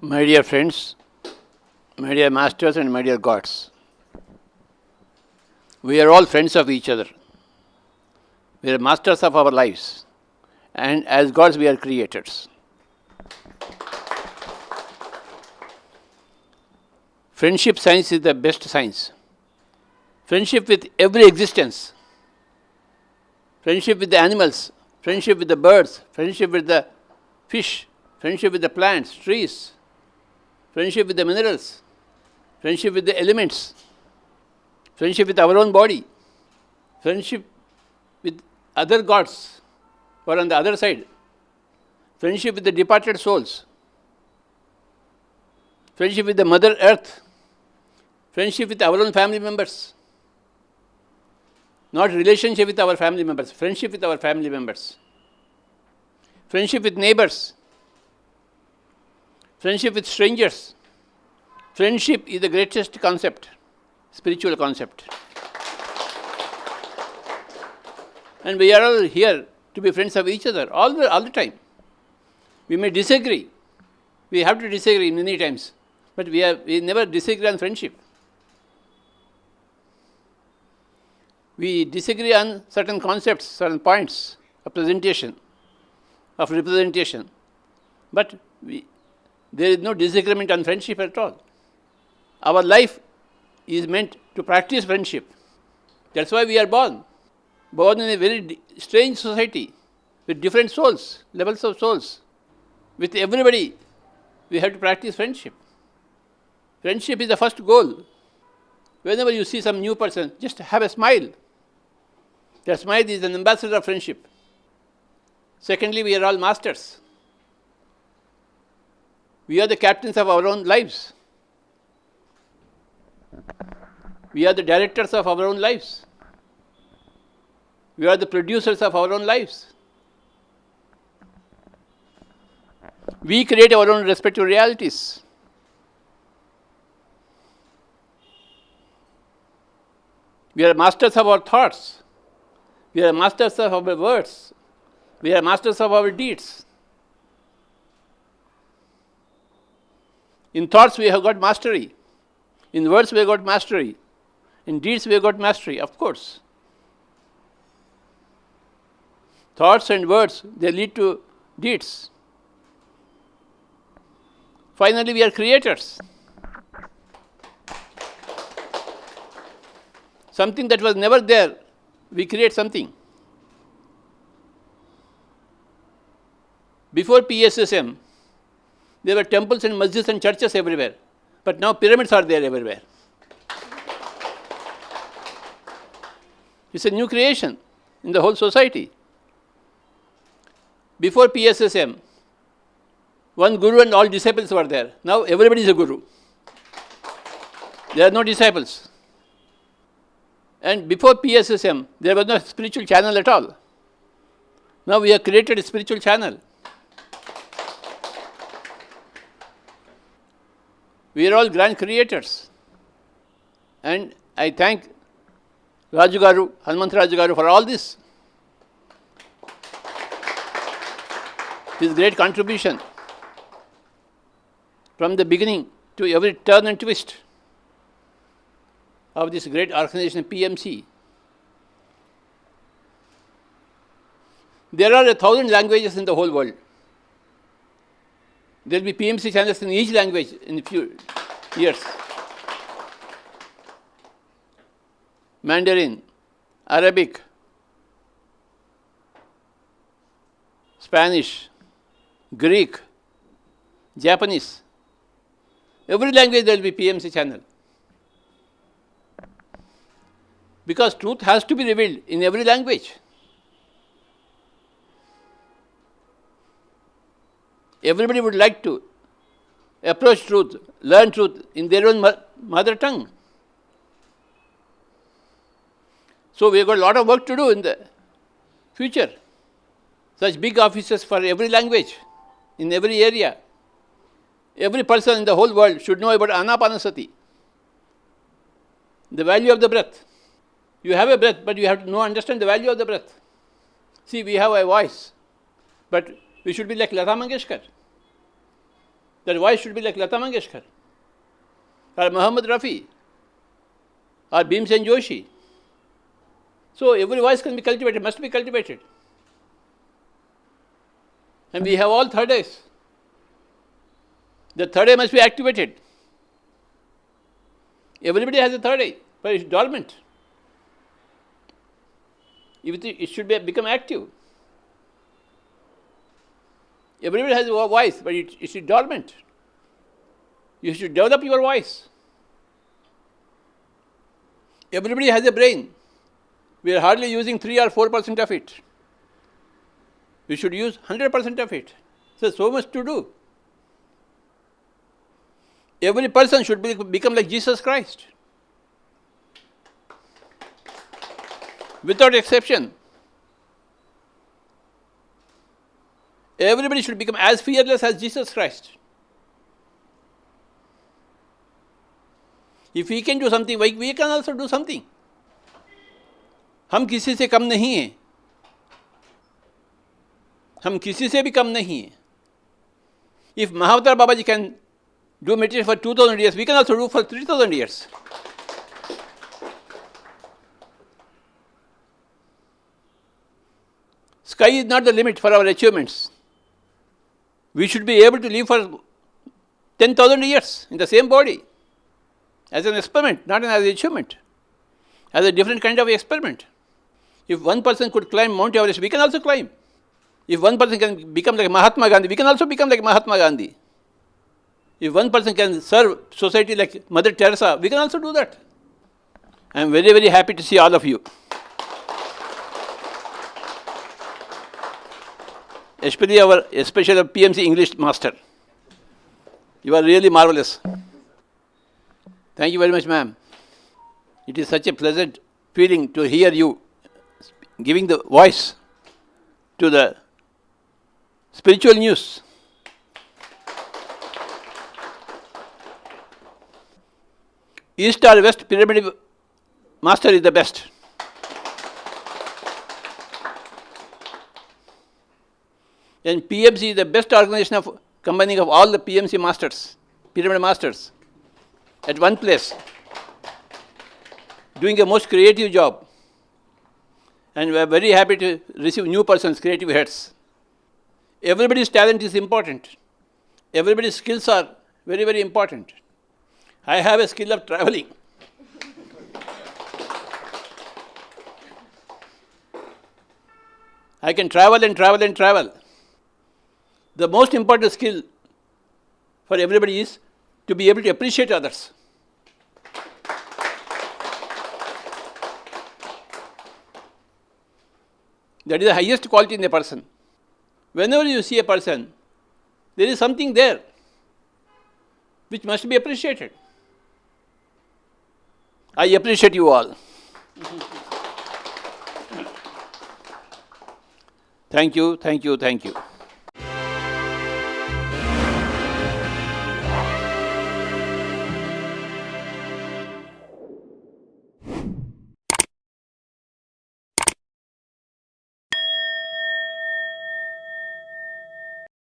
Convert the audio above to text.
My dear friends, my dear masters and my dear gods, we are all friends of each other. We are masters of our lives, and as gods we are creators. Friendship science is the best science. Friendship with every existence. Friendship with the animals, friendship with the birds, friendship with the fish, friendship with the plants, trees, friendship with the minerals, friendship with the elements, friendship with our own body, friendship with other gods who are on the other side, friendship with the departed souls, friendship with the Mother Earth, friendship with our own family members. Not relationship with our family members, friendship with our family members. Friendship with neighbors. Friendship with strangers. Friendship is the greatest concept, spiritual concept. And we are all here to be friends of each other all the time. We may disagree. We have to disagree many times. But we never disagree on friendship. We disagree on certain concepts, certain points of presentation, of representation. But there is no disagreement on friendship at all. Our life is meant to practice friendship. That's why we are born. Born in a very strange society with different souls, levels of souls. With everybody, we have to practice friendship. Friendship is the first goal. Whenever you see some new person, just have a smile. That smile is an ambassador of friendship. Secondly, we are all masters. We are the captains of our own lives. We are the directors of our own lives. We are the producers of our own lives. We create our own respective realities. We are masters of our thoughts. We are masters of our words. We are masters of our deeds. In thoughts we have got mastery. In words we have got mastery. In deeds we have got mastery, of course. Thoughts and words, they lead to deeds. Finally, we are creators. Something that was never there, we create something. Before PSSM, there were temples and masjids and churches everywhere. But now pyramids are there everywhere. It's a new creation in the whole society. Before PSSM, one guru and all disciples were there. Now everybody is a guru. There are no disciples. And before PSSM, there was no spiritual channel at all. Now we have created a spiritual channel. We are all grand creators. And I thank Raju Garu, Hanumanth Raju Garu for all this. His great contribution from the beginning to every turn and twist of this great organization, PMC. There are 1,000 languages in the whole world. There will be PMC channels in each language in a few years. Mandarin, Arabic, Spanish, Greek, Japanese. Every language there will be PMC channel. Because truth has to be revealed in every language. Everybody would like to approach truth, learn truth in their own mother tongue. So we have got a lot of work to do in the future. Such big offices for every language, in every area. Every person in the whole world should know about Anapanasati, the value of the breath. You have a breath, but you have to know, understand the value of the breath. See, we have a voice, but we should be like Lata Mangeshkar. That voice should be like Lata Mangeshkar, or Muhammad Rafi, or Bhimsen Joshi. So every voice can be cultivated, must be cultivated. And we have all third eyes. The third eye must be activated. Everybody has a third eye, but it's dormant. It should become active. Everybody has a voice, but it is dormant. You should develop your voice. Everybody has a brain. We are hardly using 3 or 4% of it. We should use 100% of it. So much to do. Every person should become like Jesus Christ. Without exception. Everybody should become as fearless as Jesus Christ. If we can do something, we can also do something. हम किसी से कम नहीं हैं. हम किसी से भी कम नहीं हैं. If Mahavatar Babaji can do meditation for 2000 years, we can also do for 3000 years. Sky is not the limit for our achievements. We should be able to live for 10,000 years in the same body. As an experiment, not as an achievement. As a different kind of experiment. If one person could climb Mount Everest, we can also climb. If one person can become like Mahatma Gandhi, we can also become like Mahatma Gandhi. If one person can serve society like Mother Teresa, we can also do that. I am very, very happy to see all of you. Especially our PMC English master. You are really marvelous. Thank you very much, ma'am. It is such a pleasant feeling to hear you giving the voice to the spiritual news. East or West Pyramid Master is the best. And PMC is the best organization of combining of all the PMC masters, pyramid masters, at one place, doing a most creative job. And we are very happy to receive new persons, creative heads. Everybody's talent is important. Everybody's skills are very, very important. I have a skill of traveling. I can travel and travel and travel. The most important skill for everybody is to be able to appreciate others. That is the highest quality in a person. Whenever you see a person, there is something there which must be appreciated. I appreciate you all. Thank you, thank you, thank you.